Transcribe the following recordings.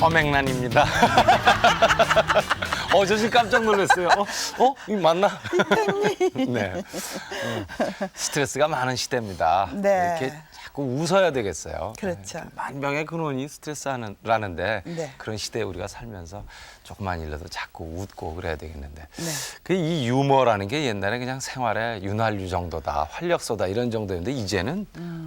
허맹란입니다. 저 지금 깜짝 놀랐어요. 이거 맞나? 네. 스트레스가 많은 시대입니다. 네. 이렇게 자꾸 웃어야 되겠어요. 그렇죠. 만병의 근원이 스트레스라는데 네. 그런 시대에 우리가 살면서 조금만 일러도 자꾸 웃고 그래야 되겠는데 네. 이 유머라는 게 옛날에 그냥 생활의 윤활유 정도다, 활력소다 이런 정도였는데 이제는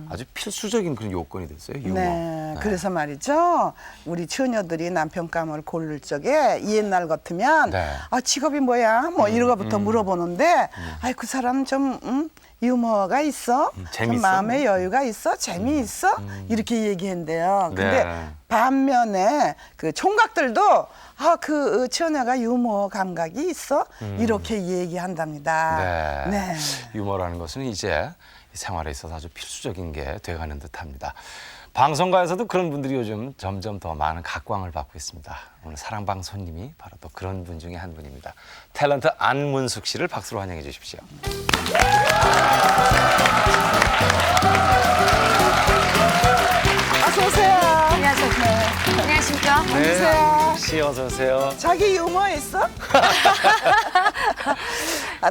아주 필수적인 그런 요건이 됐어요. 유머. 네, 그래서 말이죠. 우리 처녀들이 남편감을 고를 적에 이 옛날 같으면 네. 직업이 뭐야? 뭐 이러고부터 물어보는데 그 사람 좀 유머가 있어? 좀 재밌어? 마음의 여유가 있어? 재미있어? 이렇게 얘기한대요. 근데 네. 반면에 그 총각들도 그 처녀가 유머 감각이 있어? 이렇게 얘기한답니다. 네. 유머라는 것은 이제 생활에 있어서 아주 필수적인 게 돼가는 듯합니다. 방송가에서도 그런 분들이 요즘 점점 더 많은 각광을 받고 있습니다. 오늘 사랑방 손님이 바로 또 그런 분 중에 한 분입니다. 탤런트 안문숙 씨를 박수로 환영해 주십시오. 어서 오세요. 안녕하세요. 안녕하십니까? 앉으세요. 씨 어서 오세요. 자기 유머 있어?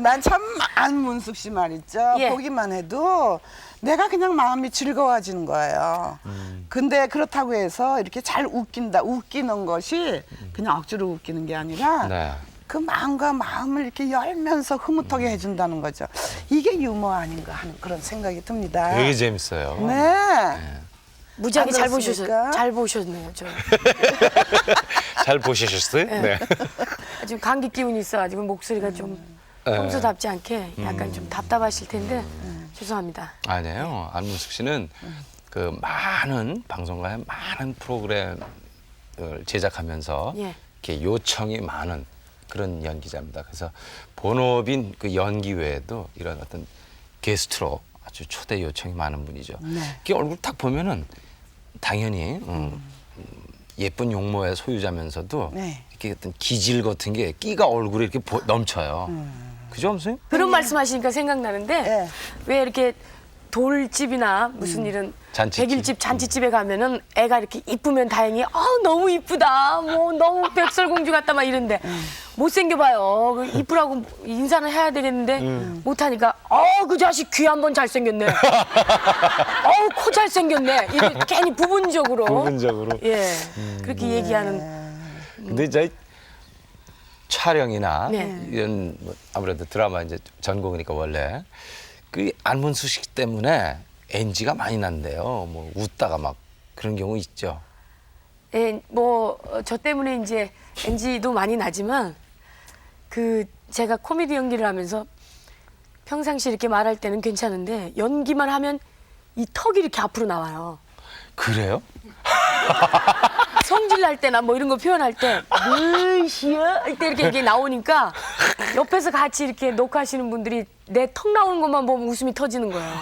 난 참 안문숙 씨 말이죠. 예. 보기만 해도 내가 그냥 마음이 즐거워지는 거예요. 근데 그렇다고 해서 이렇게 잘 웃기는 것이 그냥 억지로 웃기는 게 아니라 네. 그 마음과 마음을 이렇게 열면서 흐뭇하게 해준다는 거죠. 이게 유머 아닌가 하는 그런 생각이 듭니다. 되게 재밌어요. 네. 무지하게 안 그렇습니까? 잘 보셨네요. 저 잘 보시셨어요? 네. 지금 감기 기운이 있어가지고 목소리가 좀 평소답지 않게 약간 좀 답답하실 텐데 죄송합니다. 아니에요. 안문숙 씨는 그 많은 방송가의 많은 프로그램을 제작하면서 예. 이렇게 요청이 많은 그런 연기자입니다. 그래서 본업인 그 연기 외에도 이런 어떤 게스트로 아주 초대 요청이 많은 분이죠. 네. 이렇게 얼굴 딱 보면은 당연히 예쁜 용모의 소유자면서도 네. 이렇게 어떤 기질 같은 게 끼가 얼굴에 이렇게 넘쳐요. 그죠, 선생님? 그런 말씀하시니까 생각나는데 예. 왜 이렇게 돌집이나 무슨 이런 잔치집. 백일집 잔치집에 가면은 애가 이렇게 이쁘면 다행히 너무 이쁘다 뭐 너무 백설공주 같다 막 이런데 못생겨봐요. 그 이쁘라고 인사는 해야 되겠는데 못하니까 그 자식 귀 한 번 잘생겼네. 코 잘생겼네. 이게 괜히 부분적으로 예 그렇게 얘기하는 근데 저희 촬영이나 네. 이런 뭐 아무래도 드라마 이제 전공이니까 원래 그 안문숙 씨 때문에 NG가 많이 난대요. 뭐 웃다가 막 그런 경우 있죠. 예, 뭐 저 때문에 이제 NG도 많이 나지만 그 제가 코미디 연기를 하면서 평상시 이렇게 말할 때는 괜찮은데 연기만 하면 이 턱이 이렇게 앞으로 나와요. 그래요? 성질 날 때나 뭐 이런 거 표현할 때 으이시여 할 때 이렇게 나오니까 옆에서 같이 이렇게 녹화하시는 분들이 내 턱 나오는 것만 보면 웃음이 터지는 거예요.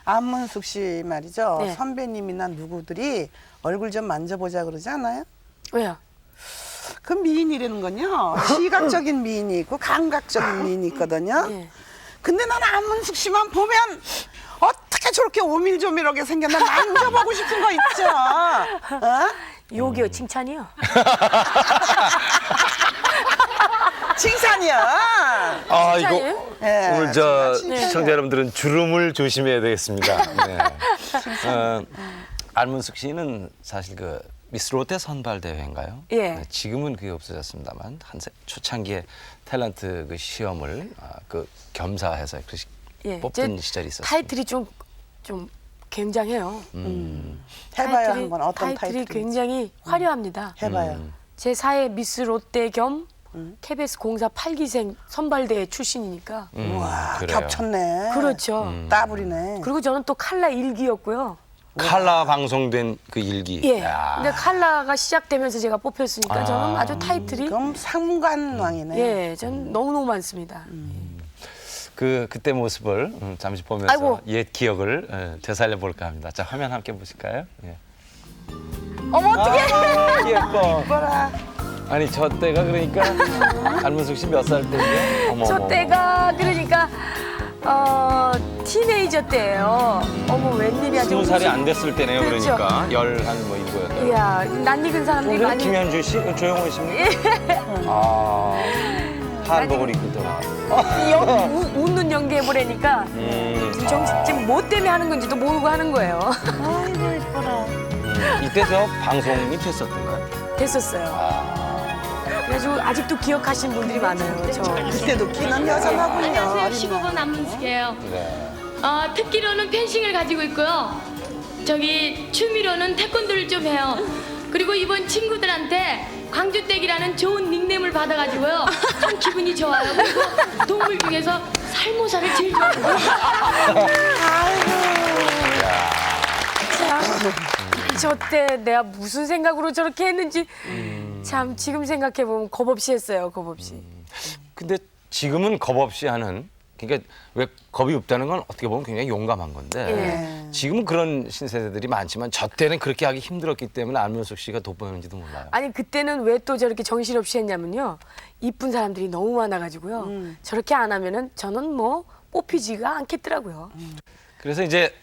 안문숙 씨 말이죠. 네. 선배님이나 누구들이 얼굴 좀 만져보자 그러지 않아요? 왜요? 그 미인이라는 건요. 시각적인 미인이 있고 감각적인 미인이 있거든요. 예. 근데 난 안문숙 씨만 보면 어떻게 저렇게 오밀조밀하게 생겼나 만져보고 싶은 거 있죠. 어? 욕이요, 칭찬이요? 칭찬이야. 칭찬이에요? 예, 오늘 저 칭찬이야. 시청자 여러분들은 주름을 조심해야 되겠습니다. 네. 안문숙 씨는 사실 그 미스 롯데 선발 대회인가요? 예. 네, 지금은 그게 없어졌습니다만 초창기에 탤런트 그 시험을 그 겸사해서 그 예. 뽑던 제 시절이 있었어요. 타이틀이 좀 굉장해요. 해봐요 한번 어떤 타이틀이 타이틀인지. 굉장히 화려합니다. 해봐요. 제 4회 미스 롯데 겸 KBS 공사 8기생 선발대회 출신이니까. 와 그래요. 겹쳤네. 그렇죠. 따블이네. 그리고 저는 또 칼라 일기였고요. 칼라 방송된 그 일기. 예. 야. 근데 칼라가 시작되면서 제가 뽑혔으니까 저는 아주 타이틀이 그럼 상관왕이네. 예, 전 너무너무 많습니다. 그때 모습을 잠시 보면서 아이고. 옛 기억을 되살려 볼까 합니다. 자, 화면 함께 보실까요? 예. 어머 어떡해. 예뻐. 뭐라. 아니 저 때가 그러니까 안문숙 씨 몇 살 때인데? 어머, 저 어머, 때가 그러니까 티네이저 때예요. 어머 웬일이야. 20살이 안 됐을 때네요. 그렇죠. 그러니까 열한뭐 일곱였다. 이야 낯익은 사람들이 오늘 많이. 김현주 씨, 조영호 씨입니까? 아 한복을 입고 또 나왔어. 웃는 연기해보라니까 지금 뭐 때문에 하는 건지도 모르고 하는 거예요. 아이고 이뻐라. 이때 저 방송이 됐었던가요? 됐었어요. 그래가지고 아직도 기억하시는 분들이 많아요. 저. 그때도 끼는 여자나군요. 안녕하세요. 15번 안문숙이에요. 네. 특기로는 펜싱을 가지고 있고요. 저기 취미로는 태권도를 좀 해요. 그리고 이번 친구들한테 광주댁이라는 좋은 닉네임을 받아가지고요. 참 기분이 좋아요. 그리고 동물 중에서 살모사를 제일 좋아해요. 저때 내가 무슨 생각으로 저렇게 했는지 참 지금 생각해 보면 겁 없이 했어요. 겁 없이. 근데 지금은 겁 없이 하는, 그러니까 왜 겁이 없다는 건 어떻게 보면 굉장히 용감한 건데 지금은 그런 신세대들이 많지만 저 때는 그렇게 하기 힘들었기 때문에 안문숙 씨가 돋보였는지도 몰라요. 아니 그때는 왜 또 저렇게 정신없이 했냐면요. 이쁜 사람들이 너무 많아가지고요. 저렇게 안 하면은 저는 뭐 뽑히지가 않겠더라고요. 그래서 이제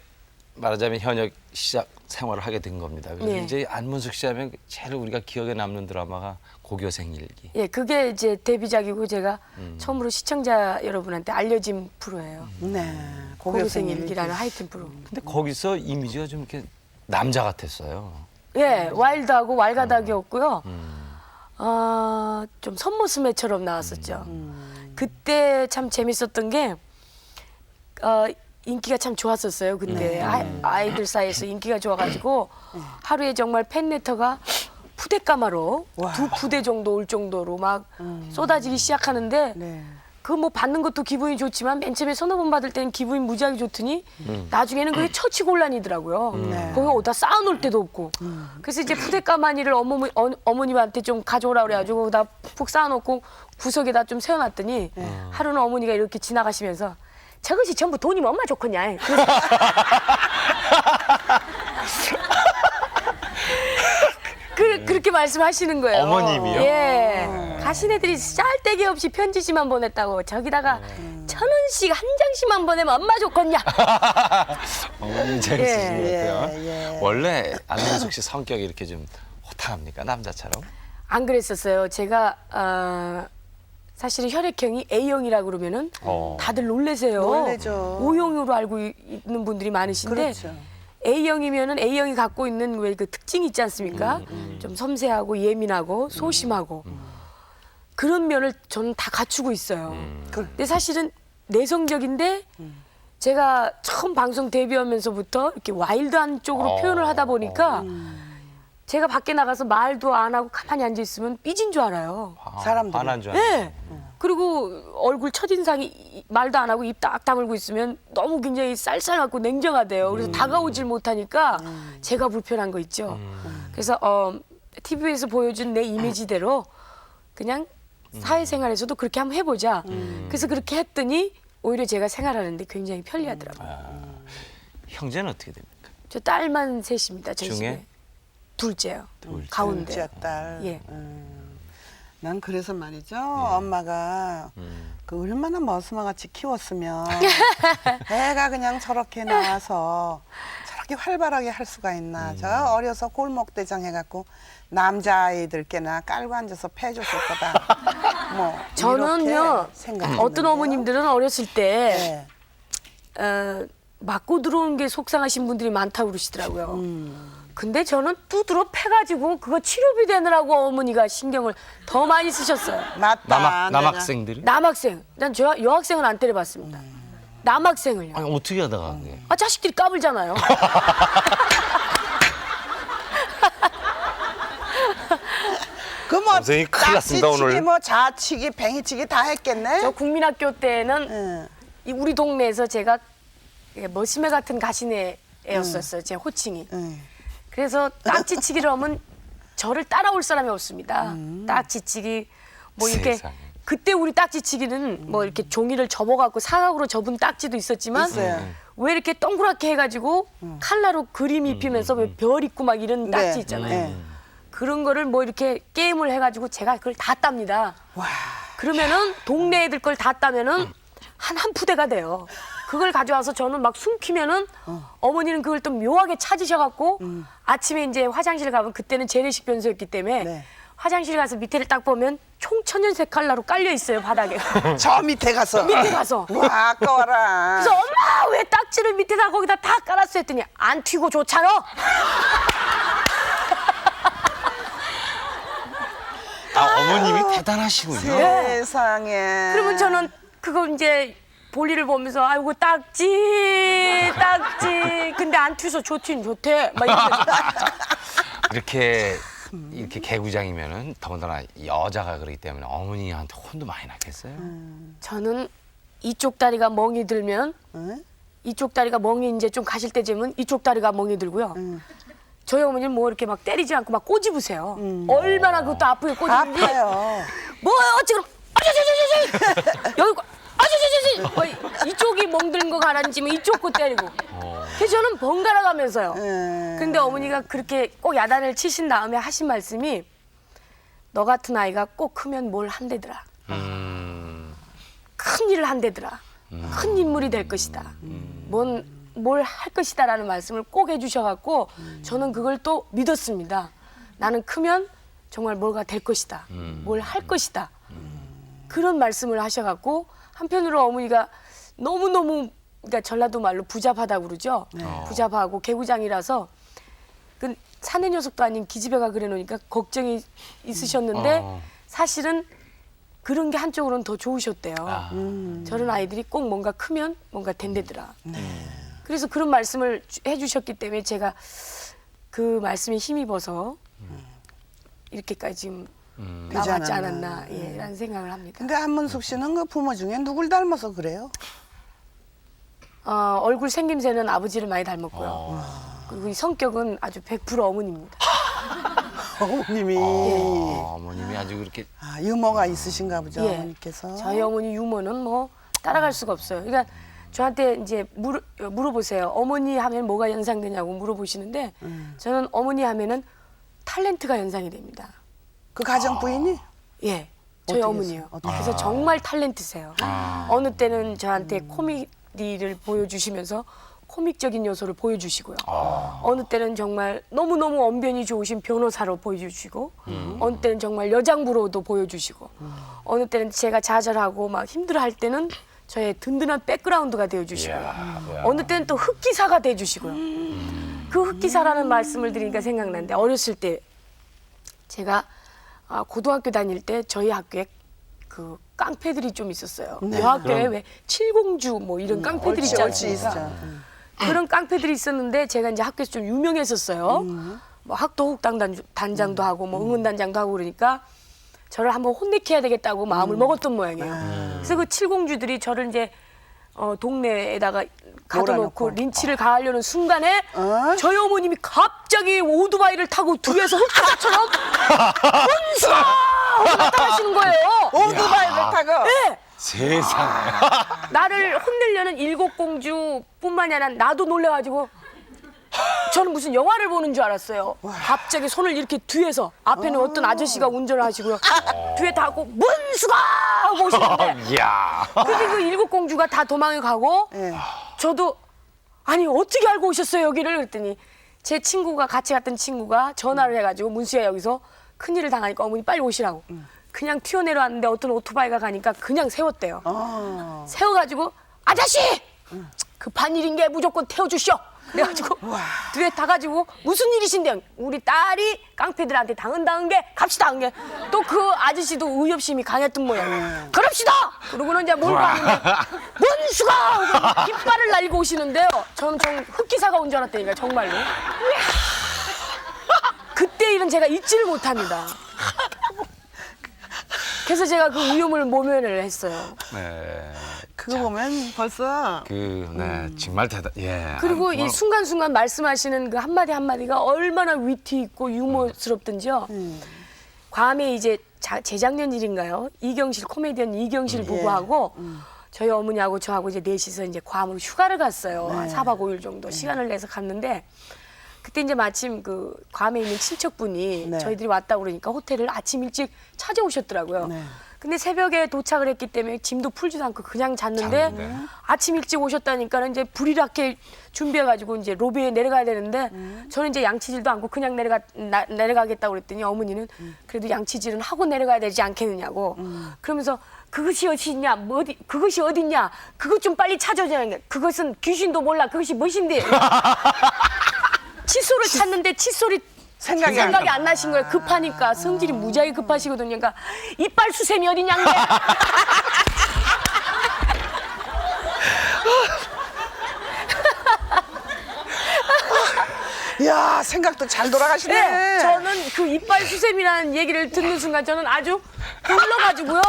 말하자면 현역 시작 생활을 하게 된 겁니다. 그래서 네. 이제 안문숙 씨 하면 제일 우리가 기억에 남는 드라마가 고교생 일기. 예, 그게 이제 데뷔작이고 제가 처음으로 시청자 여러분한테 알려진 프로예요. 네. 고교생 일기라는 하이튼 프로. 근데 거기서 이미지가 좀 이렇게 남자 같았어요. 예, 와일드하고 왈가닥이었고요. 좀 선모스매처럼 나왔었죠. 그때 참 재밌었던 게 인기가 참 좋았었어요. 그때 아이들 사이에서 인기가 좋아가지고 하루에 정말 팬레터가 푸대까마로 와. 2푸대 정도 올 정도로 막 쏟아지기 시작하는데 네. 그 뭐 받는 것도 기분이 좋지만 맨 처음에 서너 번 받을 때는 기분이 무지하게 좋더니 나중에는 그게 처치곤란이더라고요. 네. 거기 어디다 쌓아놓을 데도 없고. 그래서 이제 푸대까마니를 어머님한테 좀 가져오라 그래가지고 다 푹 쌓아놓고 구석에다 좀 세워놨더니 하루는 어머니가 이렇게 지나가시면서 저것이 전부 돈이면 얼마 좋겠냐. 그래서 그렇게 말씀하시는 거예요. 어머님이요? 예. 가신 애들이 쌀데기 없이 편지지만 보냈다고 저기다가 1,000원씩 한 장씩만 보내면 얼마 좋겠냐. 어머님 재밌으신 것 같아요. 예. 원래 안문숙 씨 성격이 이렇게 좀 호탕합니까? 남자처럼? 안 그랬었어요. 제가 사실은 혈액형이 A형이라 그러면은 다들 놀래세요. 놀래죠. O형으로 알고 있는 분들이 많으신데 그렇죠. A형이면은 A형이 갖고 있는 왜 그 특징이 있지 않습니까? 좀 섬세하고 예민하고 소심하고 그런 면을 저는 다 갖추고 있어요. 근데 사실은 내성적인데 제가 처음 방송 데뷔하면서부터 이렇게 와일드한 쪽으로 표현을 하다 보니까 제가 밖에 나가서 말도 안 하고 가만히 앉아 있으면 삐진 줄 알아요. 사람들이. 화난 줄 알아요. 네. 그리고 얼굴 첫인상이 말도 안 하고 입 딱 다물고 있으면 너무 굉장히 쌀쌀하고 냉정하대요. 그래서 다가오질 못하니까 제가 불편한 거 있죠. 그래서 TV에서 보여준 내 이미지대로 그냥 사회생활에서도 그렇게 한번 해보자. 그래서 그렇게 했더니 오히려 제가 생활하는데 굉장히 편리하더라고요. 형제는 어떻게 됩니까? 저 딸만 셋입니다. 저희 중에? 집에. 둘째요. 둘째. 가운데. 둘째 딸. 예. 난 그래서 말이죠. 엄마가 그 얼마나 머스마같이 키웠으면 애가 그냥 저렇게 나와서 저렇게 활발하게 할 수가 있나. 저 어려서 골목대장 해갖고 남자아이들께나 깔고 앉아서 패줬을 거다. 뭐 저는요, 이렇게 생각했는데요. 어떤 어머님들은 어렸을 때 네. 맞고 들어온 게 속상하신 분들이 많다고 그러시더라고요. 근데 저는 두드러 패가지고 그거 치료비 되느라고 어머니가 신경을 더 많이 쓰셨어요. 맞다. 남학생들이? 남학생, 난 저 여학생은 안 때려봤습니다. 남학생을요. 아니 어떻게 하다가 그게? 아 자식들이 까불잖아요. 그뭐 선생님 큰일 났습니다, 오늘. 뭐 자치기, 뱅이치기 다 했겠네. 저 국민학교 때는 응. 이 우리 동네에서 제가 머시매 같은 가신 애였었어요. 제 호칭이. 응. 그래서 딱지치기를 하면 저를 따라올 사람이 없습니다. 딱지치기 뭐 이렇게 세상에. 그때 우리 딱지치기는 뭐 이렇게 종이를 접어갖고 사각으로 접은 딱지도 있었지만 있어요. 왜 이렇게 동그랗게 해가지고 칼라로 그림 입히면서 왜 별 있고 막 이런 네. 딱지 있잖아요. 네. 그런 거를 뭐 이렇게 게임을 해가지고 제가 그걸 다 땁니다. 와. 그러면은 동네 애들 걸 다 따면은 한 푸대가 돼요. 그걸 가져와서 저는 막 숨기면은 어머니는 그걸 또 묘하게 찾으셔갖고 아침에 이제 화장실 가면 그때는 재래식 변소였기 때문에 네. 화장실 가서 밑에를 딱 보면 총천연색 칼라로 깔려 있어요 바닥에. 저 밑에 가서. 밑에 가서. 와, 아까워라. 그래서 엄마 왜 딱지를 밑에다 거기다 다 깔았어 했더니 안 튀고 좋잖아. 어머님이 대단하시군요. 세상에. 그러면 저는 그거 이제 볼일을 보면서 아이고 딱지 근데 안 튀서 좋긴 좋대 막 이러면서 이렇게 개구장이면은 더군다나 여자가 그러기 때문에 어머니한테 혼도 많이 났겠어요. 저는 이쪽 다리가 멍이 들면 응? 이쪽 다리가 멍이 이제 좀 가실 때쯤은 이쪽 다리가 멍이 들고요. 저희 어머니는 뭐 이렇게 막 때리지 않고 막 꼬집으세요. 얼마나 그것도 아프게 꼬집는지. 아파요. 뭐 어찌 그럼 아저저저저 여기 아저저저저 뭐 이쪽이 멍드는 거 가라앉으면 이쪽 거 때리고. 그래서 저는 번갈아 가면서요. 근데 어머니가 그렇게 꼭 야단을 치신 다음에 하신 말씀이 너 같은 아이가 꼭 크면 뭘 한대더라. 큰 일을 한대더라. 큰 인물이 될 것이다. 뭘 할 것이다라는 말씀을 꼭 해주셔갖고 저는 그걸 또 믿었습니다. 나는 크면 정말 뭐가 될 것이다. 뭘 할 것이다. 그런 말씀을 하셔갖고 한편으로 어머니가 너무너무 그러니까 전라도 말로 부잡하다고 그러죠. 부잡하고 개구장이라서 그 사내 녀석도 아닌 기집애가 그래놓으니까 걱정이 있으셨는데 사실은 그런 게 한쪽으로는 더 좋으셨대요. 저런 아이들이 꼭 뭔가 크면 뭔가 된대더라. 그래서 그런 말씀을 해주셨기 때문에 제가 그 말씀에 힘입어서 이렇게까지 지금 되지 나왔지 않았나. 않았나 예, 라는 생각을 합니다. 근데 한문숙 씨는 그 부모 중에 누굴 닮아서 그래요? 얼굴 생김새는 아버지를 많이 닮았고요. 그리고 이 성격은 아주 100% 어머니입니다. 어머님이. 어머님이 아주 그렇게 유머가 있으신가 보죠, 예. 어머니께서. 저희 어머니 유머는 뭐 따라갈 수가 없어요. 그러니까 저한테 이제 물어보세요. 어머니 하면 뭐가 연상되냐고 물어보시는데 저는 어머니 하면은 탤런트가 연상이 됩니다. 그 가정 부인이? 예, 저희 어떻게 어머니요. 했어요? 어떻게 그래서 정말 탤런트세요. 어느 때는 저한테 코미디를 보여주시면서 코믹적인 요소를 보여주시고요. 어느 때는 정말 너무너무 언변이 좋으신 변호사로 보여주시고 어느 때는 정말 여장부로도 보여주시고 어느 때는 제가 좌절하고 막 힘들어할 때는 저의 든든한 백그라운드가 되어주시고요. 어느 때는 또 흑기사가 되어주시고요. 그 흑기사라는 말씀을 드리니까 생각나는데 어렸을 때 제가 고등학교 다닐 때 저희 학교에 그 깡패들이 좀 있었어요. 여학교에 왜 칠공주 뭐 이런 깡패들이 있지 옳지, 않습니까? 있어. 그런 깡패들이 있었는데 제가 이제 학교에서 좀 유명했었어요. 뭐 학도국 단장도 하고 뭐 응원단장도 하고 그러니까 저를 한번 혼내켜야 되겠다고 마음을 먹었던 모양이에요. 그래서 그 칠공주들이 저를 이제 동네에다가 가둬놓고 린치를 가하려는 순간에 저희 어머님이 갑자기 오토바이를 타고 뒤에서 흑기사처럼 혼수가 나타나시는 거예요. 오토바이를 타고? 네. 세상에. 나를 혼내려는 일곱 공주뿐만이 아니라 나도 놀래가지고 저는 무슨 영화를 보는 줄 알았어요. 갑자기 손을 이렇게 뒤에서 앞에는 어떤 아저씨가 운전을 하시고요. 뒤에 다 하고 문수가 하고 오시는데 이야. 근데 그 일곱 공주가 다 도망을 가고 예. 저도 아니 어떻게 알고 오셨어요 여기를 그랬더니 제 친구가 같이 갔던 친구가 전화를 해가지고 문수야 여기서 큰일을 당하니까 어머니 빨리 오시라고 그냥 튀어내려왔는데 어떤 오토바이가 가니까 그냥 세웠대요. 세워가지고 아저씨 급한 일인 게 무조건 태워주시오. 그래가지고 뒤에 다 가지고 무슨 일이신데요? 우리 딸이 깡패들한테 당한 게 갑시다 한 게 또 그 아저씨도 의협심이 강했던 모양이에요. 그럽시다. 그러고는 이제 몰고 왔는데 문수가 깃발을 날리고 오시는데요. 저는 좀 흑기사가 온 줄 알았다니까 정말로. 그때 일은 제가 잊지를 못합니다. 그래서 제가 그 위험을 모면을 했어요. 네. 그거 보면 벌써 정말 대단. 예. 그리고 아니, 이 순간순간 말씀하시는 그 한마디 한마디가 얼마나 위트 있고 유머스럽든지요. 괌에 이제 재작년 일인가요? 이경실 코미디언 이경실 부부하고 저희 어머니하고 저하고 이제 넷이서 이제 괌으로 휴가를 갔어요. 한 4박 5일 정도 시간을 내서 갔는데 그때 이제 마침 그 괌에 있는 친척분이 저희들이 왔다 그러니까 호텔을 아침 일찍 찾아오셨더라고요. 근데 새벽에 도착을 했기 때문에 짐도 풀지도 않고 그냥 잤는데 잤는데. 아침 일찍 오셨다니까는 이제 불이랗게 준비해가지고 이제 로비에 내려가야 되는데 저는 이제 양치질도 않고 그냥 내려가겠다고 그랬더니 어머니는 그래도 양치질은 하고 내려가야 되지 않겠느냐고 그러면서 그것이 어디냐 뭐 어디 그것이 어디냐 그것 좀 빨리 찾아줘야 돼. 그것은 귀신도 몰라 그것이 무엇인데 칫솔을 찾는데 칫솔이 생각이 안 나신 거예요. 급하니까 성질이 무지하게 급하시거든요. 그러니까 이빨 수세미 어디냐는 게 이야, 생각도 잘 돌아가시네. 네, 저는 그 이빨 수세미라는 얘기를 듣는 순간 저는 아주 굴러가지고요.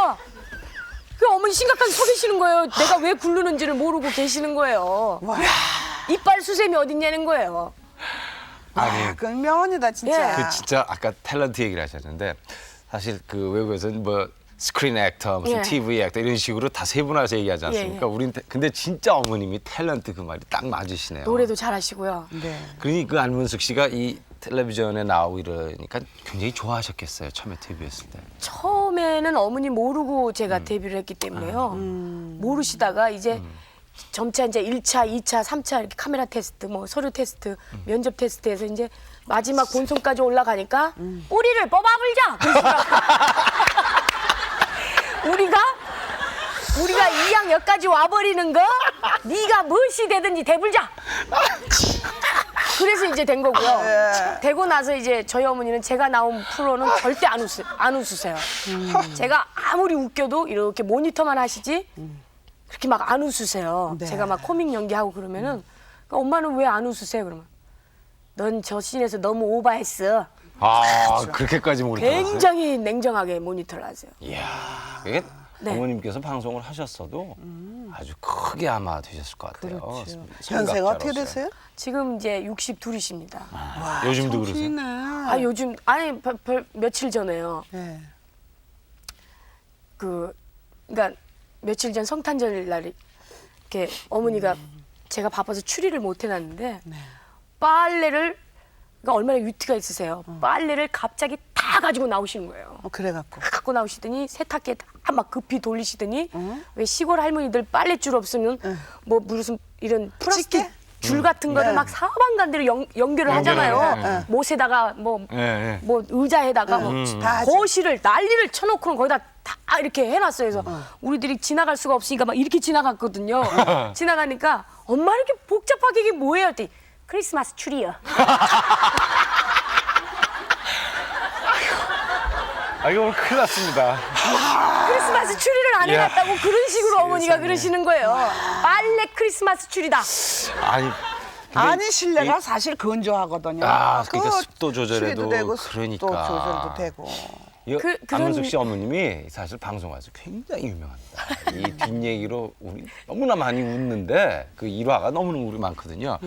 그 어머니 심각하게 서 계시는 거예요. 내가 왜 굴르는지를 모르고 계시는 거예요. 와, 이빨 수세미 어딨냐는 거예요. 아니 그 명언이다 진짜. 예. 그 진짜 아까 탤런트 얘기를 하셨는데 사실 그 외국에서는 뭐 스크린 액터, 무슨 예. TV 액터 이런 식으로 다 세분화해서 얘기하지 않습니까? 예, 예. 우린 근데 진짜 어머님이 탤런트 그 말이 딱 맞으시네요. 노래도 잘하시고요. 네. 그러니 그 안문숙 씨가 이 텔레비전에 나오고 이러니까 굉장히 좋아하셨겠어요. 처음에 데뷔했을 때. 처음에는 어머니 모르고 제가 데뷔를 했기 때문에요. 모르시다가 이제 점차 이제 1차, 2차, 3차 이렇게 카메라 테스트, 뭐 서류 테스트, 면접 테스트에서 이제 마지막 본선까지 올라가니까 뿌리를 뽑아불자. 우리가 이양 여기까지 와버리는 거 네가 무엇이 되든지 대불자. 그래서 이제 된 거고요. 되고 나서 이제 저희 어머니는 제가 나온 프로는 절대 안 웃으세요. 제가 아무리 웃겨도 이렇게 모니터만 하시지 그렇게 막 안 웃으세요. 네. 제가 막 코믹 연기하고 그러면은 그러니까 엄마는 왜 안 웃으세요? 그러면 넌 저 씬에서 너무 오버했어. 아 그렇게까지 모르겠어요. 굉장히 냉정하게 모니터를 하세요. 이야 이게 네. 어머님께서 방송을 하셨어도 아주 크게 아마 되셨을 것 같아요. 그렇죠. 연세가 어떻게 되세요? 지금 이제 62이십니다. 요즘도 그러세요? 아 요즘 아니 며칠 전에요. 네. 그러니까 며칠 전 성탄절 날 이렇게 어머니가 제가 바빠서 추리를 못 해놨는데 빨래를 그러니까 얼마나 위트가 있으세요. 빨래를 갑자기 다 가지고 나오시는 거예요. 그래갖고. 갖고 나오시더니 세탁기에 다 막 급히 돌리시더니 왜 시골 할머니들 빨랫줄 없으면 뭐 무슨 이런 플라스틱 찌개? 줄 같은 거를 막 사방간대로 연결을 하잖아요. 못에다가 뭐 예. 의자에다가 뭐 다 하지. 거실을 난리를 쳐놓고는 거기다 다 이렇게 해놨어요. 그래서 우리들이 지나갈 수가 없으니까 막 이렇게 지나갔거든요. 지나가니까 엄마 이렇게 복잡하게 이게 뭐예요? 그랬더니 크리스마스 추리요. 아 이거 오늘 큰일 났습니다. 크리스마스 추리를 안 이야. 해놨다고 그런 식으로 어머니가 세상에. 그러시는 거예요. 빨래 크리스마스 추리다. 아니 근데 아니 실내가 사실 건조하거든요. 아, 그러니까 그거 습도 조절에도 추리도 되고 그러니까. 습도 조절도 되고. 그런- 안문숙 씨 어머님이 사실 방송에서 굉장히 유명합니다. 이 뒷얘기로 우리 너무나 많이 웃는데 그 일화가 너무너무 우리 많거든요.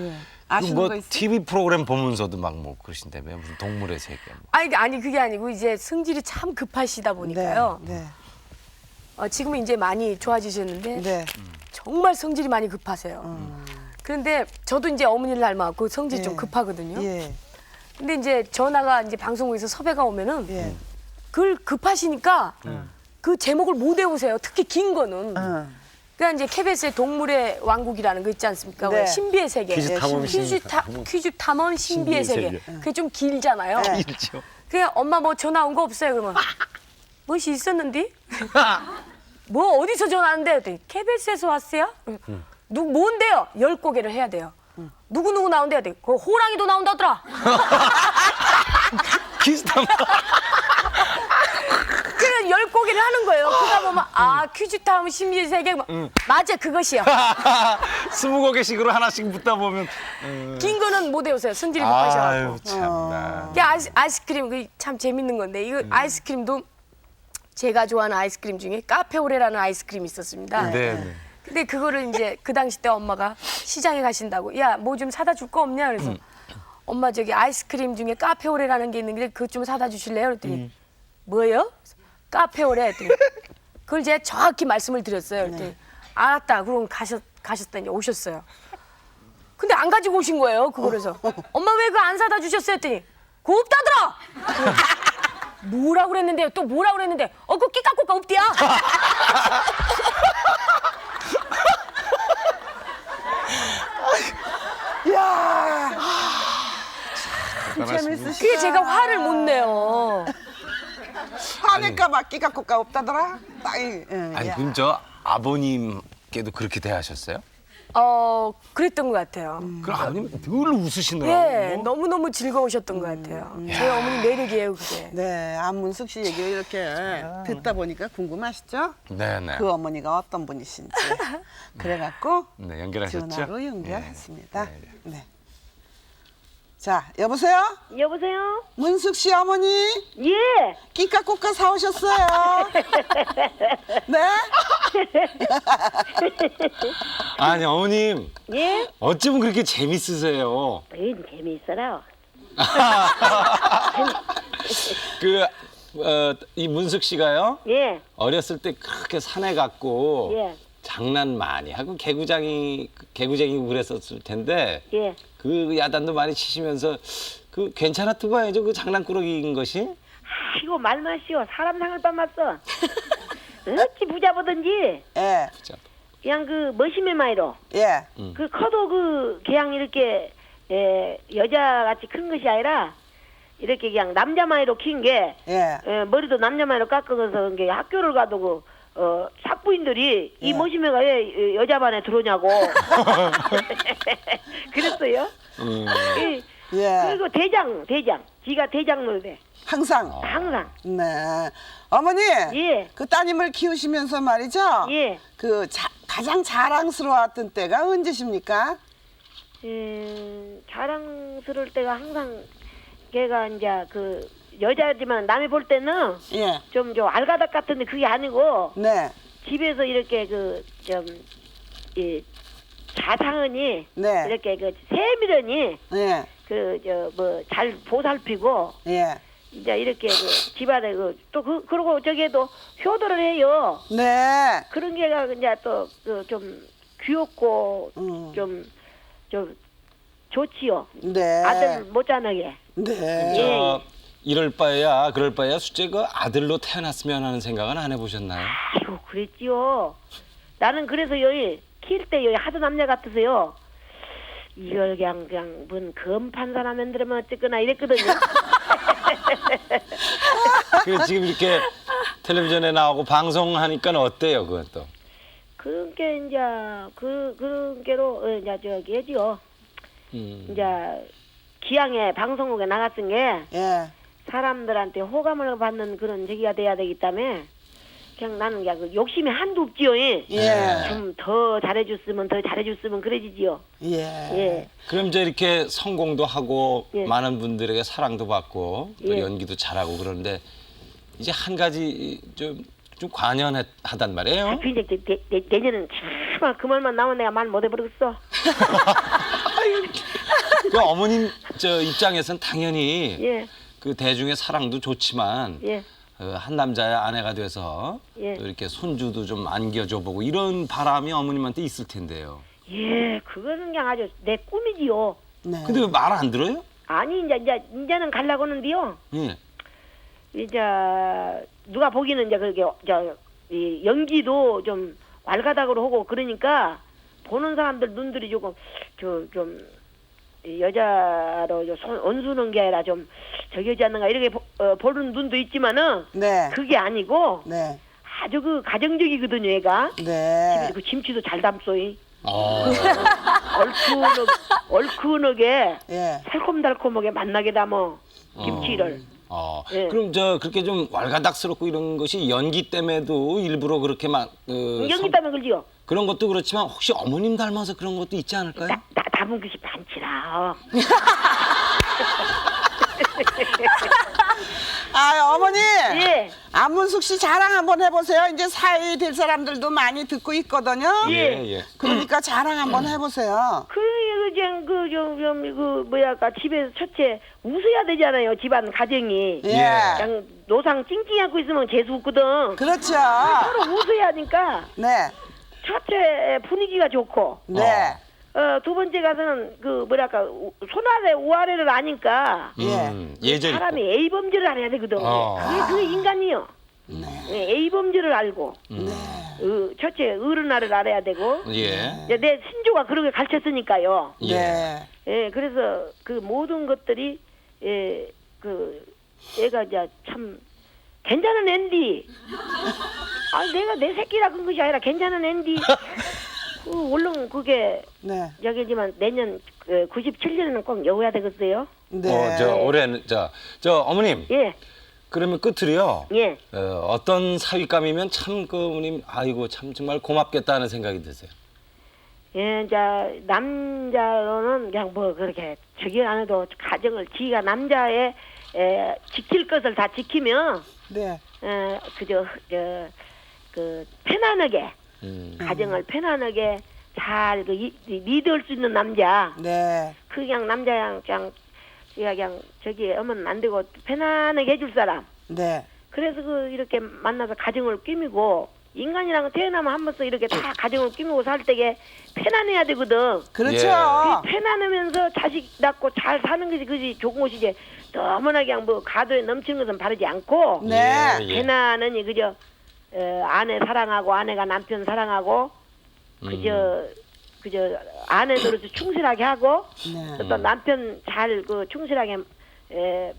아시는 뭐 거 있어요? TV 프로그램 보면서도 막 뭐 그러신다며 무슨 동물의 세계. 뭐. 아니 그게 아니고 이제 성질이 참 급하시다 보니까요. 네. 지금은 이제 많이 좋아지셨는데 네. 정말 성질이 많이 급하세요. 그런데 저도 이제 어머니를 닮아갖고 성질이 좀 예. 급하거든요. 예. 근데 이제 전화가 이제 방송국에서 섭외가 오면은 예. 그걸 급하시니까 그 제목을 못 외우세요. 특히 긴 거는. 그러니까 이제 KBS의 동물의 왕국이라는 거 있지 않습니까? 네. 왜 신비의 세계. 퀴즈 탐험 퀴즈 탐험 신비의 세계. 그게 좀 길잖아요. 네. 길죠. 그냥 엄마 뭐 전화 온 거 없어요? 그러면 무엇이 있었는데? 뭐 어디서 전화 왔는데? 그랬더니 KBS에서 왔어요? 누구 뭔데요? 10고개를 해야 돼요. 누구 나온대요? 그 호랑이도 나온다더라. 비슷한. 그냥 10고개를 하는 거예요. 그러다 보면 퀴즈 타움 신비의 세계 맞아 그것이요. 20곡의식으로 하나씩 붙다 보면 긴 거는 못 외우세요. 성질이 아유 급하셔가지고. 참나. 이게 아이스크림 그 참 재밌는 건데 이거 아이스크림도 제가 좋아하는 아이스크림 중에 카페오레라는 아이스크림이 있었습니다. 네. 근데 그거를 이제 그 당시 때 엄마가 시장에 가신다고 야 뭐 좀 사다 줄 거 없냐 그래서 엄마 저기 아이스크림 중에 카페오레라는 게 있는데 그것 좀 사다 주실래요? 그랬더니 뭐요? 카페오레 했더니 그걸 제가 정확히 말씀을 드렸어요. 그랬더니 알았다. 그럼 가셨다 이제 오셨어요. 근데 안 가지고 오신 거예요. 그거래서 엄마 왜 그거 안 사다 주셨어요? 했더니 그거 없다더라. 뭐라 그랬는데요? 또 뭐라 그랬는데? 그 끼까꼬까 없디야. 야, 참 재밌으시다. 그게 제가 화를 못 내요. 화낼까봐 끼까꾸까 없다더라. 땅이. 응, 아니 야. 그럼 저 아버님께도 그렇게 대하셨어요? 그랬던 것 같아요. 그럼 아버님 늘 웃으시느라고. 예, 너무너무 즐거우셨던 것 같아요. 저희 어머니 매력이에요, 그게. 네, 안문숙 씨 얘기를 이렇게 듣다 보니까 궁금하시죠? 네네. 그 어머니가 어떤 분이신지. 그래갖고 네, 연결하셨죠? 전화로 연결했습니다. 네, 네. 자, 여보세요? 여보세요? 문숙 씨 어머니 예. 끼까꾸까 사오셨어요. 네? 아니 어머님 예? 어쩌면 그렇게 재밌으세요? 뭔 재미있어라. 이 문숙 씨가요 예. 어렸을 때 그렇게 산에 갔고 예. 장난 많이 하고 개구쟁이고 그랬었을 텐데 예. 그 야단도 많이 치시면서 그 괜찮았던 거예요, 그 장난꾸러기인 것이? 아이고 말 마시오. 사람 상을 빻았어. 어찌 부자 보든지 예, 그냥 그 머시매 마이로 예. 그 커도 그 그냥 이렇게 여자같이 큰 것이 아니라 이렇게 그냥 남자 마이로 킨 게 예. 머리도 남자 마이로 깎아서 게 학교를 가도 그 학부인들이 이 예. 머시매가 왜 여자 반에 들어오냐고 그랬어요. 예. 예. 그리고 대장 지가 대장 노래 항상. 항상 네. 어머니. 예. 그 따님을 키우시면서 말이죠. 예. 가장 자랑스러웠던 때가 언제십니까? 자랑스러울 때가 항상 걔가 이제 그 여자지만 남이 볼 때는 예. 좀 알가닥 같은데 그게 아니고 네. 집에서 이렇게 자상은이 네. 이렇게 그 세밀하니 예. 잘 보살피고 예. 이제 이렇게 그 집안에 그러고 저기에도 효도를 해요. 네. 그런 게가 이제 또 좀 귀엽고 좀 좋지요. 네. 아들 못자나게. 네. 저 이럴 바에야 그럴 바에야 수째 그 아들로 태어났으면 하는 생각은 안 해보셨나요? 아이고 그랬지요. 나는 그래서 여기 키울 때 여기 하도 남자 같아서요. 이걸 그냥 뭔 검판사 라면 들으면 어쨌거나 이랬거든요. 그 지금 이렇게 텔레비전에 나오고 방송하니까 어때요, 그것도? 그런 게 이제 그런 게로 이제 저기 해지요. 이제 기왕에 방송국에 나갔은 게 예. 사람들한테 호감을 받는 그런 저기가 돼야 되기 때문에 그냥 나는 그냥 그 욕심이 한도 없지요. 예. 좀 더 잘해줬으면 그래지지요. 예. 예. 그럼 이제 이렇게 성공도 하고 예. 많은 분들에게 사랑도 받고 또 예. 연기도 잘하고 그러는데 이제 한 가지 좀 관연하단 말이에요. 그 이제 내년은 정말 그 말만 나오면 내가 말 못 해버리겠어. 그 어머님 저 입장에서는 당연히 예. 그 대중의 사랑도 좋지만 예. 한 남자의 아내가 돼서 예. 또 이렇게 손주도 좀 안겨줘 보고 이런 바람이 어머님한테 있을 텐데요. 예, 그거는 그냥 아주 내 꿈이지요. 네. 근데 왜 말 안 들어요? 아니 이제는 가려고 하는데요. 예. 이제 누가 보기는 이제 그게 이 연기도 좀 왈가닥으로 하고 그러니까 보는 사람들 눈들이 조금 좀 여자로 온수는 게 아니라 좀 저기지 않는가 이렇게 보는 눈도 있지만은 네. 그게 아니고 네. 아주 그 가정적이거든요, 얘가. 네. 그 짐치도 잘 담소이. 어. 얼큰하게 예. 살콤달콤하게 맛나게 담어 김치를. 예. 그럼 그렇게 좀 왈가닥스럽고 이런 것이 연기 때문에도 일부러 그렇게 막 연기 때문에 그러지요. 그런 것도 그렇지만 혹시 어머님 닮아서 그런 것도 있지 않을까요? 닮은 것이 많지라. 아, 어머니. 예. 안문숙 씨 자랑 한번 해보세요. 이제 사위 될 사람들도 많이 듣고 있거든요. 예. 그러니까 자랑 한번 해보세요. 집에서 첫째 웃어야 되잖아요. 집안 가정이. 예. 그냥 노상 찡찡 하고 있으면 재수 없거든. 그렇죠. 서로 웃어야 하니까 네. 첫째 분위기가 좋고 네. 두 번째 가서는 그 뭐랄까 손아래 우아래를 아니까 예절 있고. 사람이 A범죄를 알아야 되거든. 그게 인간이요. 네, A범죄를 알고 첫째 어른아를 알아야 되고 예. 이제 내 신조가 그렇게 가르쳤으니까요. 네. 예, 그래서 그 모든 것들이 그 얘가 이제 참 괜찮은 앤디. 아, 내가 내 새끼라 그런 것이 아니라 괜찮은 앤디. 물론 그게 네. 저기지만 내년 97년에는 꼭 여워야 되겠어요. 네. 저 올해는 저 어머님. 예, 그러면 끝으로요. 예. 어떤 사윗감이면 참 그 어머님 아이고 참 정말 고맙겠다 하는 생각이 드세요. 예, 이제 남자로는 그냥 뭐 그렇게 저기 안 해도 가정을 지가 남자의 지킬 것을 다 지키면 네. 그저 그 편안하게 가정을 편안하게 잘 리드할 수 있는 남자. 네. 그냥 남자양 그냥 저기 하면 안 되고 편안하게 해줄 사람. 네. 그래서 그 이렇게 만나서 가정을 꾸미고 인간이랑 태어나면 한 번씩 이렇게 다 가정을 꾸미고 살 때게 편안해야 되거든. 그렇죠. 편안하면서 자식 낳고 잘 사는 것이 그지 좋은 것이지. 너무나 그냥 뭐 가도에 넘치는 것은 바르지 않고 네. 예. 편안하니 그저 아내 사랑하고 아내가 남편 사랑하고 그저 아내 노릇을 충실하게 하고 네. 또 남편 잘 그 충실하게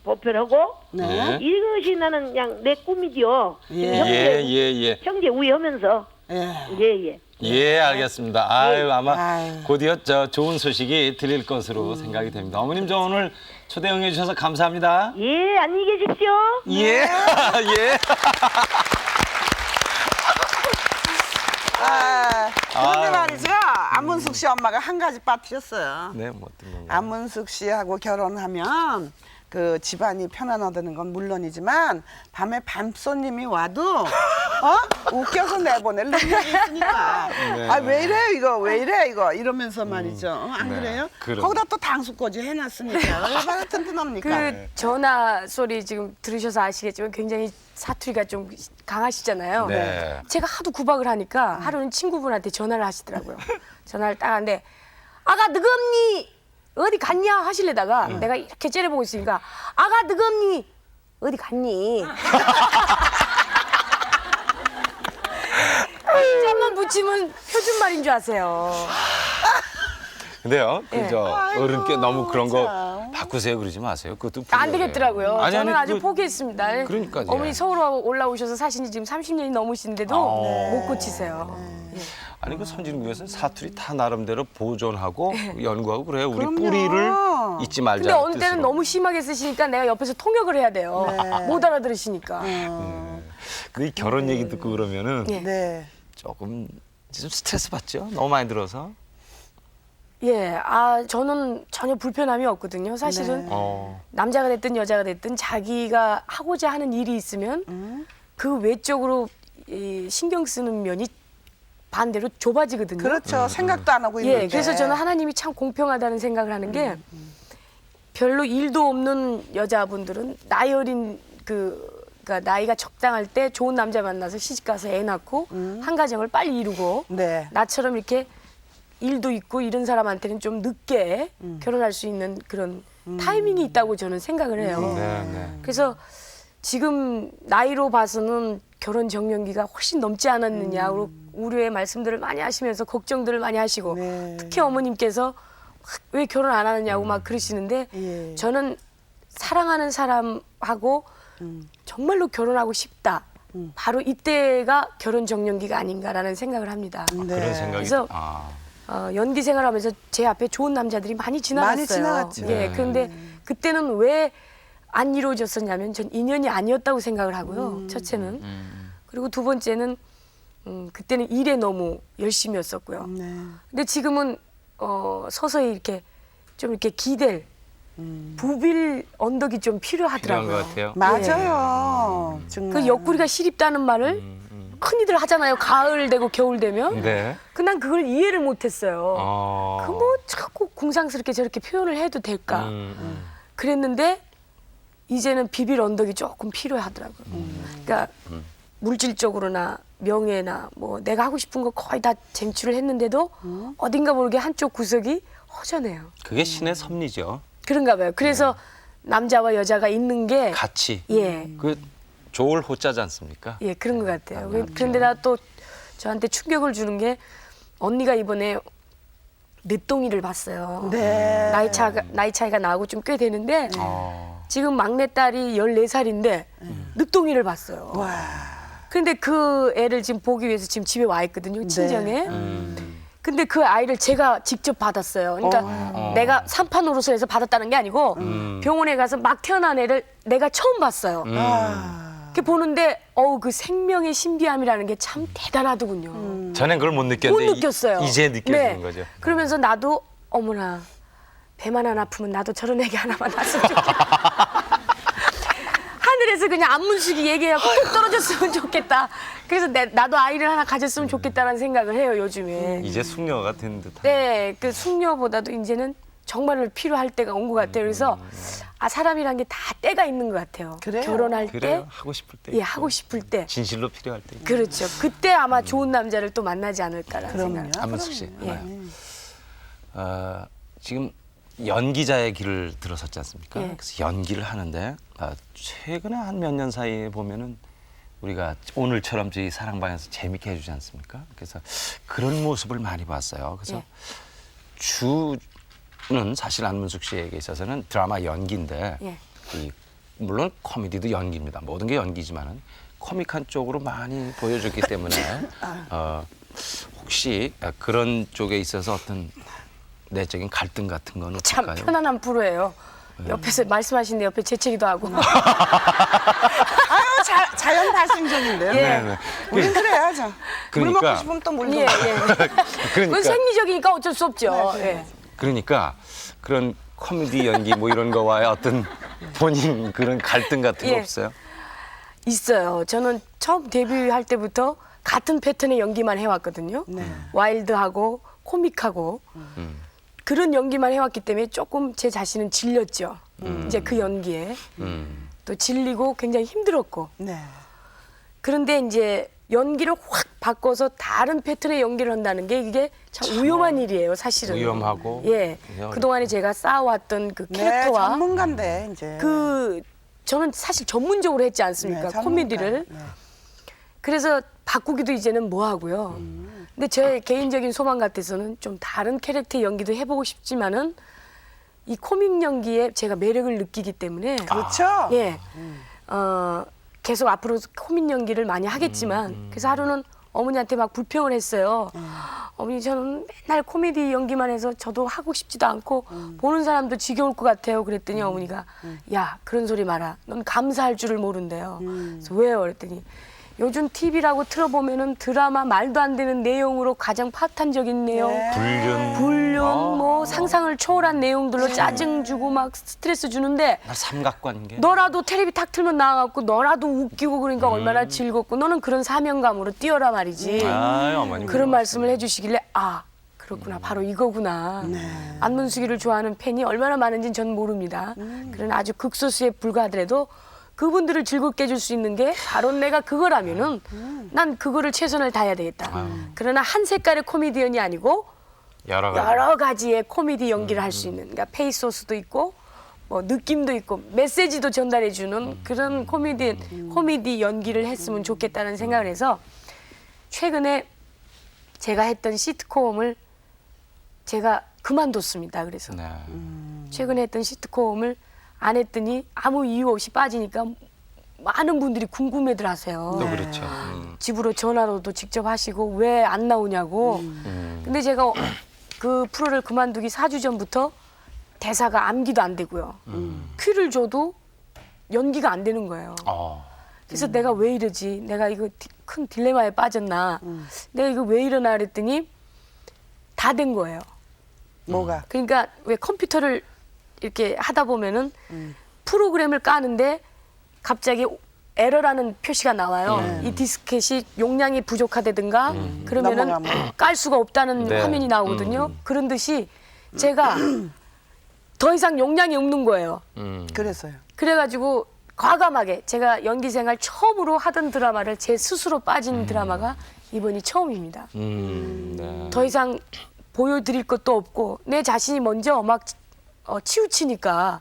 보편하고 네. 이것이 나는 그냥 내 꿈이지요. 예. 예. 형제 우애하면서 예. 예예. 예, 알겠습니다. 아유, 아마 아유. 곧이어 저 좋은 소식이 들릴 것으로 생각이 됩니다. 어머님 저 오늘 초대 응해 주셔서 감사합니다. 예, 안녕히 계십시오. 예. 예. 그런데 말이죠. 안문숙 씨 엄마가 한 가지 빠뜨렸어요. 네, 뭐 어떤 건가요? 안문숙 씨하고 결혼하면 그 집안이 편안하다는 건 물론이지만 밤에 밤손님이 와도 웃겨서 내보낼 능력이 있으니까 네. 아 왜 이래 이거 왜 이래 이거 이러면서 말이죠. 안 네. 그래요? 그럼. 거기다 또 당숙까지 해놨으니까 얼마나 튼튼합니까? 그 전화 소리 지금 들으셔서 아시겠지만 굉장히 사투리가 좀 강하시잖아요. 네. 제가 하도 구박을 하니까 하루는 친구분한테 전화를 하시더라고요. 전화를 딱 하는데 아가 느금니 어디 갔냐 하실래다가 내가 이렇게 째려보고 있으니까 아가 느금니 어디 갔니? 잠만 붙이면 표준말인 줄 아세요. 근데요, 예. 그저 어른께 너무 그런 거 참. 바꾸세요 그러지 마세요. 그것도 안 되겠더라고요. 아니, 저는 아니, 아주 그- 포기했습니다. 그러니까요. 어머니 서울 올라오셔서 사신 지 지금 30년이 넘으신데도 못 고치세요. 예. 아니 그 선진국에서는 사투리 다 나름대로 보존하고 연구하고 그래요. 우리 그럼요. 뿌리를 잊지 말자. 근데 어느 때는 너무 심하게 쓰시니까 내가 옆에서 통역을 해야 돼요. 못 알아들으시니까. 근데 이 결혼 얘기 듣고 그러면은 예. 네. 조금 좀 스트레스 받죠. 너무 많이 들어서. 예, 저는 전혀 불편함이 없거든요. 사실은 남자가 됐든 여자가 됐든 자기가 하고자 하는 일이 있으면 그 외적으로 신경 쓰는 면이 반대로 좁아지거든요. 그렇죠. 생각도 안 하고 있는데. 예, 그래서 저는 하나님이 참 공평하다는 생각을 하는 게 별로 일도 없는 여자분들은 나이 어린 그러니까 나이가 적당할 때 좋은 남자 만나서 시집 가서 애 낳고 한 가정을 빨리 이루고 네. 나처럼 이렇게 일도 있고 이런 사람한테는 좀 늦게 결혼할 수 있는 그런 타이밍이 있다고 저는 생각을 해요. 네. 그래서 지금 나이로 봐서는 결혼 정년기가 훨씬 넘지 않았느냐 우려의 말씀들을 많이 하시면서 걱정들을 많이 하시고 네. 특히 어머님께서 왜 결혼 안 하느냐고 막 그러시는데 예. 저는 사랑하는 사람하고 정말로 결혼하고 싶다. 바로 이때가 결혼 정년기가 아닌가라는 생각을 합니다. 네. 그런 생각이. 그래서 연기 생활하면서 제 앞에 좋은 남자들이 많이 지나갔어요. 많이 지나갔죠. 예, 그런데 그때는 왜 안 이루어졌었냐면 전 인연이 아니었다고 생각을 하고요. 첫째는 그리고 두 번째는 그때는 일에 너무 열심이었었고요. 네. 근데 지금은 서서히 이렇게 좀 이렇게 기댈 부빌 언덕이 좀 필요한 필요하더라고요. 것 같아요. 맞아요. 정말. 그 옆구리가 시립다는 말을 흔히들 하잖아요. 가을 되고 겨울 되면. 네. 난 그걸 이해를 못했어요. 그 뭐 자꾸 궁상스럽게 저렇게 표현을 해도 될까? 그랬는데 이제는 비빌 언덕이 조금 필요하더라고요. 그러니까 물질적으로나 명예나 뭐 내가 하고 싶은 거 거의 다 쟁취를 했는데도 어딘가 모르게 한쪽 구석이 허전해요. 그게 신의 섭리죠. 그런가 봐요. 그래서 남자와 여자가 있는 게 같이. 예. 그 좋을 호자지 않습니까? 예, 그런 것 같아요. 그런데 나 또 저한테 충격을 주는 게 언니가 이번에 늦둥이를 봤어요. 네. 나이 차이가 나고 좀 꽤 되는데 어. 지금 막내딸이 14살인데 늦둥이를 봤어요. 와. 근데 그 애를 지금 보기 위해서 지금 집에 와 있거든요. 친정에. 근데 그 아이를 제가 직접 받았어요. 그러니까 내가 산파 노릇을 해서 받았다는 게 아니고 병원에 가서 막 태어난 애를 내가 처음 봤어요. 이렇게 보는데 그 생명의 신비함이라는 게 참 대단하더군요. 전엔 그걸 못 못 느꼈는데 느꼈어요. 이제 느껴지는 네. 거죠. 그러면서 나도 어머나 배만 안 아프면 나도 저런 애기 하나만 낳았으면 좋겠다. 하늘에서 그냥 안문숙이 얘기해갖고 뚝 떨어졌으면 좋겠다. 그래서 나도 아이를 하나 가졌으면 좋겠다라는 생각을 해요 요즘에. 이제 숙녀가 된 듯한. 네, 그 숙녀보다도 이제는 정말로 필요할 때가 온 것 같아요. 그래서 사람이란 게 다 때가 있는 것 같아요. 그래요. 결혼할 그래요. 때, 하고 싶을 때. 예, 하고 싶을 때. 진실로 필요할 때. 그렇죠. 그때 아마 좋은 남자를 또 만나지 않을까라는 그럼요. 생각. 안문숙 씨. 예. 네. 지금 연기자의 길을 들어섰지 않습니까? 예. 그래서 연기를 하는데 최근에 한 몇 년 사이에 보면은 우리가 오늘처럼 저희 사랑방에서 재밌게 해주지 않습니까? 그래서 그런 모습을 많이 봤어요. 그래서 예. 주는 사실 안문숙 씨에게 있어서는 드라마 연기인데 예. 물론 코미디도 연기입니다. 모든 게 연기지만은 코믹한 쪽으로 많이 보여줬기 때문에 혹시 그런 쪽에 있어서 어떤 내적인 갈등 같은 건 참 없을까요? 편안한 프로예요. 옆에서 말씀하시는데 옆에 재채기도 하고. 아유, 자연 발생적인데요. 예. 네, 네. 우린 그래야죠. 물 그러니까- 먹고 싶으면 또 물 예, 먹고. 예. 그건 그러니까 생리적이니까 어쩔 수 없죠. 예. 그러니까 그런 코미디 연기 뭐 이런 거와의 어떤 본인 그런 갈등 같은 거 예. 없어요? 있어요. 저는 처음 데뷔할 때부터 같은 패턴의 연기만 해왔거든요. 네. 와일드하고 코믹하고 그런 연기만 해왔기 때문에 조금 제 자신은 질렸죠. 이제 그 연기에 또 질리고 굉장히 힘들었고. 네. 그런데 이제 연기를 확 바꿔서 다른 패턴의 연기를 한다는 게 이게 참 위험한 일이에요, 사실은. 위험하고 예. 굉장히 그동안에 제가 쌓아왔던 그 네, 캐릭터와 전문가인데 이제. 저는 사실 전문적으로 했지 않습니까? 네, 전문가. 코미디를. 네. 그래서 바꾸기도 이제는 뭐 하고요. 근데 제 개인적인 소망 같아서는 좀 다른 캐릭터의 연기도 해보고 싶지만은 이 코믹 연기에 제가 매력을 느끼기 때문에 그렇죠. 예, 계속 앞으로 코믹 연기를 많이 하겠지만 그래서 하루는 어머니한테 막 불평을 했어요. 어머니 저는 맨날 코미디 연기만 해서 저도 하고 싶지도 않고 보는 사람도 지겨울 것 같아요. 그랬더니 어머니가 야 그런 소리 마라. 넌 감사할 줄을 모른대요. 그래서 왜요? 그랬더니 요즘 TV라고 틀어보면은 드라마 말도 안 되는 내용으로 가장 파탄적인 내용, 네. 불륜, 뭐 상상을 초월한 내용들로 짜증 주고 막 스트레스 주는데 삼각관계. 너라도 텔레비 탁 틀면 나와갖고 너라도 웃기고 그러니까 얼마나 즐겁고 너는 그런 사명감으로 뛰어라 말이지. 어머님. 그런 말씀을 해주시길래 그렇구나 바로 이거구나. 안문숙이를 좋아하는 팬이 얼마나 많은지는 전 모릅니다. 그런 아주 극소수에 불과하더라도 그분들을 즐겁게 해줄 수 있는 게 바로 내가 그거라면은 난 그거를 최선을 다해야 되겠다. 그러나 한 색깔의 코미디언이 아니고 여러 가지의 코미디 연기를 할 수 있는, 그러니까 페이소스도 있고 뭐 느낌도 있고 메시지도 전달해주는 그런 코미디 연기를 했으면 좋겠다는 생각을 해서 최근에 제가 했던 시트콤을 제가 그만뒀습니다. 그래서 네. 최근에 했던 시트콤을 안 했더니 아무 이유 없이 빠지니까 많은 분들이 궁금해들 하세요. 또 그렇죠. 집으로 전화로도 직접 하시고 왜 안 나오냐고. 근데 제가 그 프로를 그만두기 4주 전부터 대사가 암기도 안 되고요. 퀴를 줘도 연기가 안 되는 거예요. 그래서 내가 왜 이러지? 내가 이거 큰 딜레마에 빠졌나? 내가 이거 왜 이러나 그랬더니 다 된 거예요. 뭐가? 그러니까 왜 컴퓨터를 이렇게 하다 보면은 프로그램을 까는데 갑자기 에러라는 표시가 나와요. 이 디스켓이 용량이 부족하다든가 그러면은 넘어가면. 깔 수가 없다는 네. 화면이 나오거든요. 그런 듯이 제가 더 이상 용량이 없는 거예요. 그래서요. 그래가지고 과감하게 제가 연기 생활 처음으로 하던 드라마를 제 스스로 빠진 드라마가 이번이 처음입니다. 네. 더 이상 보여드릴 것도 없고 내 자신이 먼저 막 치우치니까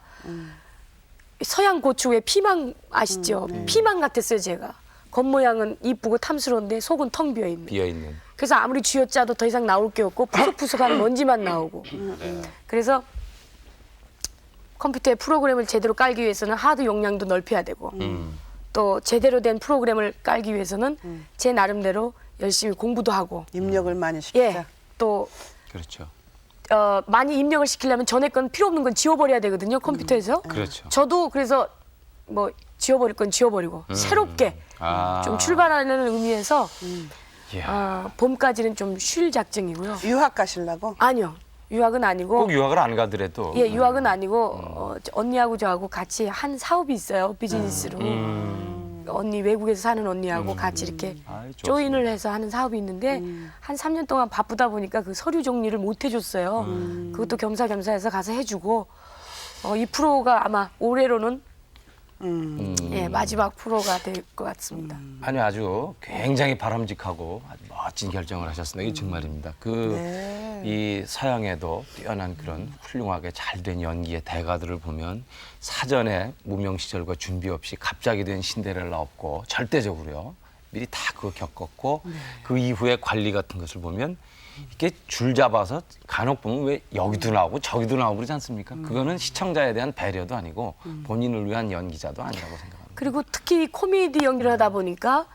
서양 고추 왜 피망 아시죠? 피망 같았어요 제가. 겉모양은 이쁘고 탐스러운데 속은 텅 비어 있는. 비어 있는. 그래서 아무리 쥐어짜도 더 이상 나올 게 없고 푸석푸석한 먼지만 나오고. 그래서 컴퓨터에 프로그램을 제대로 깔기 위해서는 하드 용량도 넓혀야 되고 또 제대로 된 프로그램을 깔기 위해서는 제 나름대로 열심히 공부도 하고 입력을 많이 시키자. 예, 또 그렇죠. 많이 입력을 시키려면 전에 건 필요 없는 건 지워버려야 되거든요 컴퓨터에서. 그렇죠. 저도 그래서 뭐 지워버릴 건 지워버리고 새롭게 아. 좀 출발하는 의미에서 이야. 봄까지는 좀 쉴 작정이고요. 유학 가시려고? 아니요, 유학은 아니고. 꼭 유학을 안 가더라도. 예, 유학은 아니고 언니하고 저하고 같이 한 사업이 있어요 비즈니스로. 언니 외국에서 사는 언니하고 같이 이렇게 아이, 좋습니다. 조인을 해서 하는 사업이 있는데 한 3년 동안 바쁘다 보니까 그 서류 정리를 못 해줬어요. 그것도 겸사겸사해서 가서 해주고 이 프로가 아마 올해로는 예, 마지막 프로가 될 것 같습니다. 아니 아주 굉장히 바람직하고 아주 멋진 결정을 하셨습니다. 이게 정말입니다. 이 서양에도 뛰어난 그런 훌륭하게 잘된 연기의 대가들을 보면 사전에 무명 시절과 준비 없이 갑자기 된 신데렐라 없고 절대적으로요. 미리 다 그거 겪었고 그 이후에 관리 같은 것을 보면 이렇게 줄 잡아서 간혹 보면 왜 여기도 나오고 저기도 나오고 그러지 않습니까? 그거는 시청자에 대한 배려도 아니고 본인을 위한 연기자도 아니라고 생각합니다. 그리고 특히 코미디 연기를 하다 보니까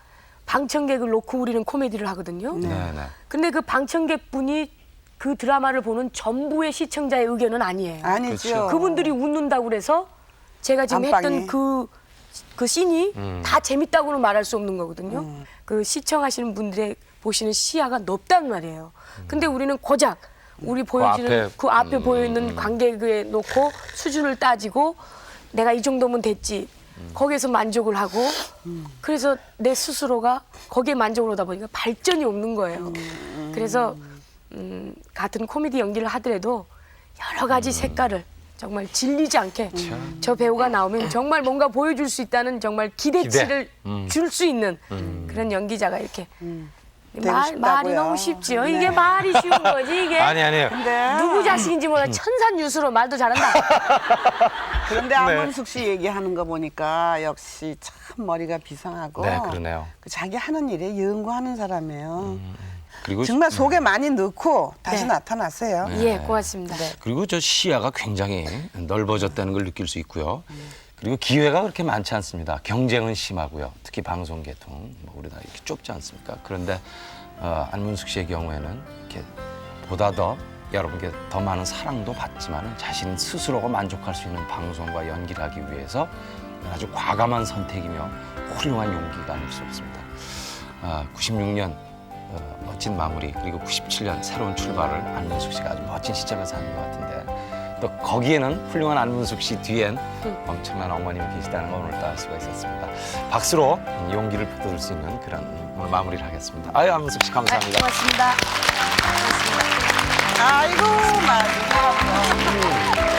방청객을 놓고 우리는 코미디를 하거든요. 네네. 근데 그 방청객분이 그 드라마를 보는 전부의 시청자의 의견은 아니에요. 아니죠. 그렇죠. 그분들이 웃는다고 그래서 제가 지금 안방에. 했던 그 씬이 다 재밌다고는 말할 수 없는 거거든요. 그 시청하시는 분들의 보시는 시야가 넓단 말이에요. 근데 우리는 고작 우리 보여지는 그 앞에 보여있는 관객에 놓고 수준을 따지고 내가 이 정도면 됐지. 거기에서 만족을 하고 그래서 내 스스로가 거기에 만족을 하다 보니까 발전이 없는 거예요. 그래서 같은 코미디 연기를 하더라도 여러 가지 색깔을 정말 질리지 않게 저 배우가 나오면 정말 뭔가 보여줄 수 있다는 정말 기대치를 줄 수 있는 그런 연기자가 이렇게 말이 싶다고요. 너무 쉽지요. 이게 말이 쉬운 거지 이게. 아니에요. 근데 누구 자식인지 몰라 천산유수로 말도 잘한다. 그런데 안문숙 씨 얘기하는 거 보니까 역시 참 머리가 비상하고 네, 그러네요. 그 자기 하는 일에 연구하는 사람이에요. 그리고 정말 속에 많이 넣고 다시 네. 나타났어요. 예, 고맙습니다. 그리고 저 시야가 굉장히 넓어졌다는 걸 느낄 수 있고요. 그리고 기회가 그렇게 많지 않습니다. 경쟁은 심하고요. 특히 방송 계통 우리나라 이렇게 좁지 않습니까? 그런데 안문숙 씨의 경우에는 이렇게 보다 더 여러분께 더 많은 사랑도 받지만 자신 스스로가 만족할 수 있는 방송과 연기를 하기 위해서 아주 과감한 선택이며 훌륭한 용기가 아닐 수 없습니다. 96년 멋진 마무리 그리고 97년 새로운 출발을 안문숙 씨가 아주 멋진 시점에서 하는 것 같은데 또 거기에는 훌륭한 안문숙 씨 뒤엔 엄청난 어머님이 계시다는 걸 오늘 또 알 수가 있었습니다. 박수로 용기를 북돋을 수 있는 그런 오늘 마무리를 하겠습니다. 아유 안문숙 씨 감사합니다. 고맙습니다. 아이고 많이 살았어.